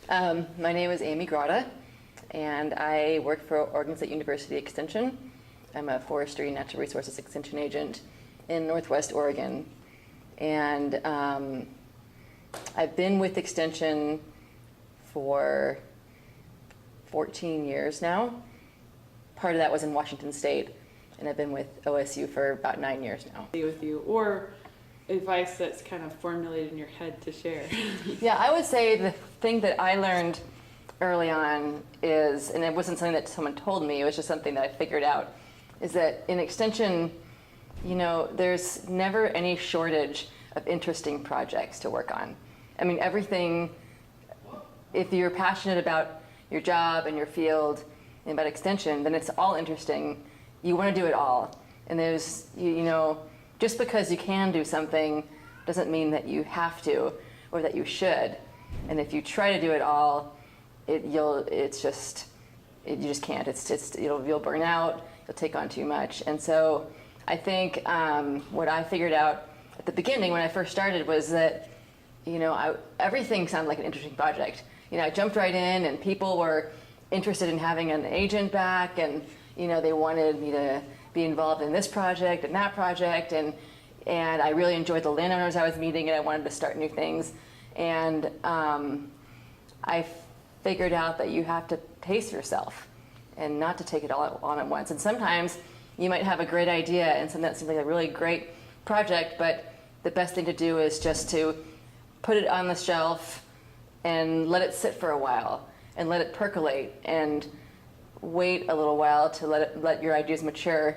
My name is Amy Grotta, and I work for Oregon State University Extension. I'm a forestry and natural resources extension agent in Northwest Oregon. And I've been with Extension for 14 years now. Part of that was in Washington State, and I've been with OSU for about 9 years now. With you, or advice that's kind of formulated in your head to share. Yeah, I would say the thing that I learned early on is, and it wasn't something that someone told me, it was just something that I figured out, is that in Extension, you know, there's never any shortage of interesting projects to work on. I mean, everything, if you're passionate about your job and your field and about Extension, then it's all interesting. You want to do it all. And there's, you know, just because you can do something doesn't mean that you have to or that you should. And if you try to do it all, you just can't. You'll burn out. You'll take on too much. And so I think what I figured out at the beginning when I first started was that, you know, everything sounded like an interesting project. You know, I jumped right in, and people were interested in having an agent back, and you know, they wanted me to be involved in this project and that project, and I really enjoyed the landowners I was meeting, and I wanted to start new things. And I figured out that you have to pace yourself and not to take it all on at once. And sometimes you might have a great idea and something that seems like a really great project, but the best thing to do is just to put it on the shelf and let it sit for a while and let it percolate and wait a little while to let your ideas mature,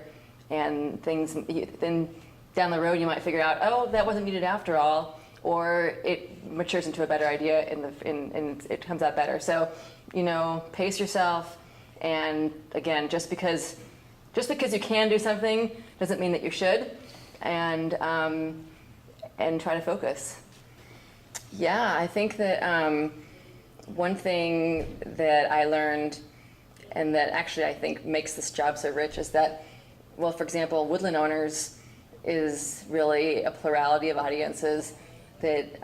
and then down the road you might figure out, oh, that wasn't needed after all, or it matures into a better idea and it comes out better. So, you know, pace yourself, and again, just because you can do something doesn't mean that you should, and try to focus. Yeah, I think that one thing that I learned, and that actually I think makes this job so rich, is that, well, for example, woodland owners is really a plurality of audiences, that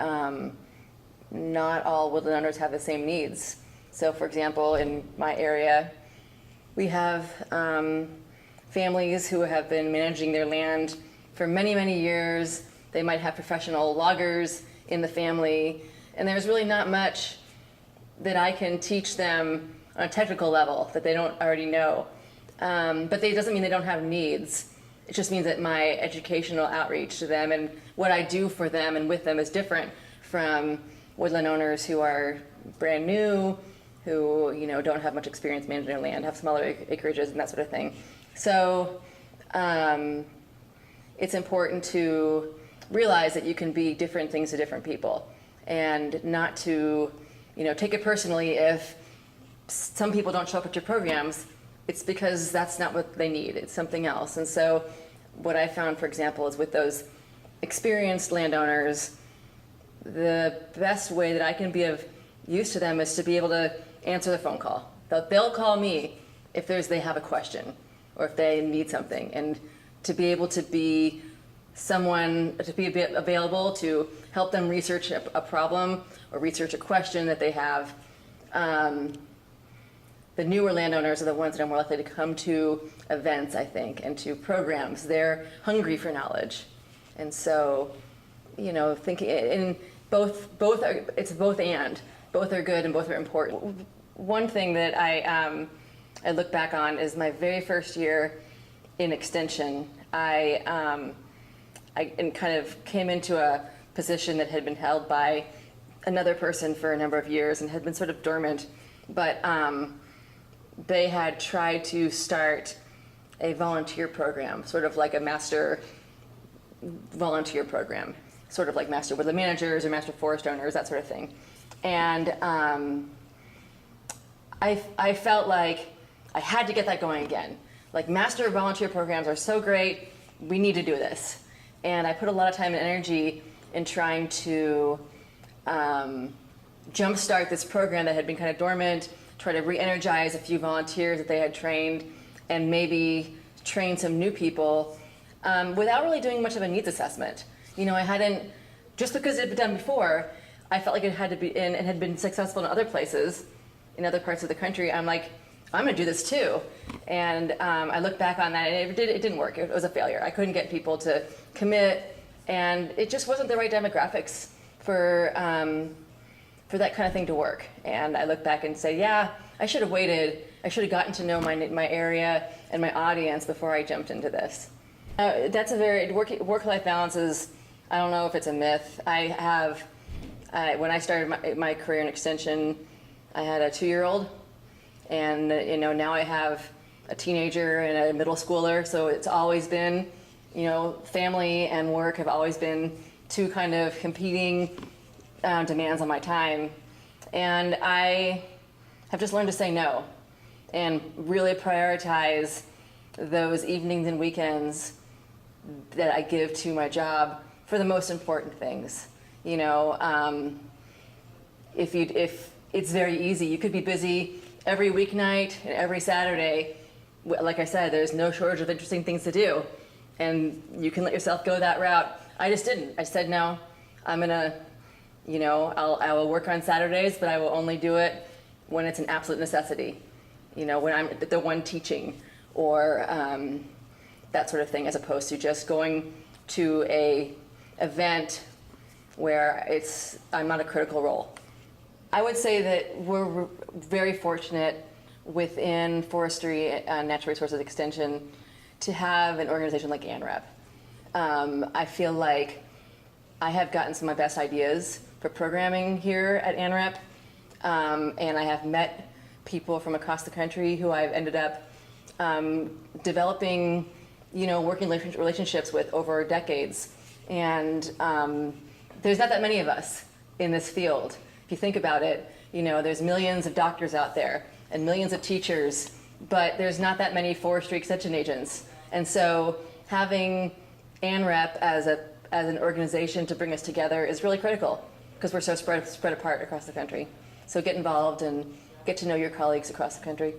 not all woodland owners have the same needs. So for example, in my area, we have families who have been managing their land for many, many years. They might have professional loggers in the family, and there's really not much that I can teach them on a technical level that they don't already know. But that doesn't mean they don't have needs. It just means that my educational outreach to them and what I do for them and with them is different from woodland owners who are brand new, who, you know, don't have much experience managing their land, have smaller acreages and that sort of thing. So it's important to realize that you can be different things to different people, and not to, you know, take it personally if some people don't show up at your programs. It's because that's not what they need. It's something else. And so what I found, for example, is with those experienced landowners, the best way that I can be of use to them is to be able to answer the phone call. They'll call me if they have a question or if they need something, and to be able to be someone, to be available to help them research a problem or research a question that they have. The newer landowners are the ones that are more likely to come to events, I think, and to programs. They're hungry for knowledge. And so, you know, thinking, and it's both and. Both are good and both are important. One thing that I look back on is my very first year in Extension. I kind of came into a position that had been held by another person for a number of years and had been sort of dormant, but they had tried to start a volunteer program, sort of like a master volunteer program, sort of like master woodland managers or master forest owners, that sort of thing. And I felt like I had to get that going again. Like, master volunteer programs are so great, we need to do this. And I put a lot of time and energy in trying to jumpstart this program that had been kind of dormant, try to re-energize a few volunteers that they had trained, and maybe train some new people without really doing much of a needs assessment. You know, I hadn't, just because it had been done before, I felt like it had to be in and had been successful in other places, in other parts of the country. I'm like, I'm going to do this too. And I look back on that, and it didn't work. It was a failure. I couldn't get people to commit, and it just wasn't the right demographics for that kind of thing to work. And I look back and say, yeah, I should have waited. I should have gotten to know my area and my audience before I jumped into this. That's a very work-life balance is, I don't know if it's a myth. When I started my career in extension, I had a 2-year-old, and now I have a teenager and a middle schooler. So it's always been, family and work have always been two kind of competing demands on my time, and I have just learned to say no, and really prioritize those evenings and weekends that I give to my job for the most important things. If it's very easy, you could be busy every weeknight and every Saturday. Like I said, there's no shortage of interesting things to do, and you can let yourself go that route. I just didn't. I said no. I'm gonna, I will work on Saturdays, but I will only do it when it's an absolute necessity. When I'm the one teaching or that sort of thing, as opposed to just going to a event where I'm not a critical role. I would say that we're very fortunate within forestry and natural resources extension to have an organization like ANREP. I feel like I have gotten some of my best ideas for programming here at ANREP, and I have met people from across the country who I've ended up developing, working relationships with over decades. And there's not that many of us in this field. If you think about it, there's millions of doctors out there and millions of teachers, but there's not that many forestry extension agents. And so having ANREP as an organization to bring us together is really critical, because we're so spread apart across the country. So get involved and get to know your colleagues across the country.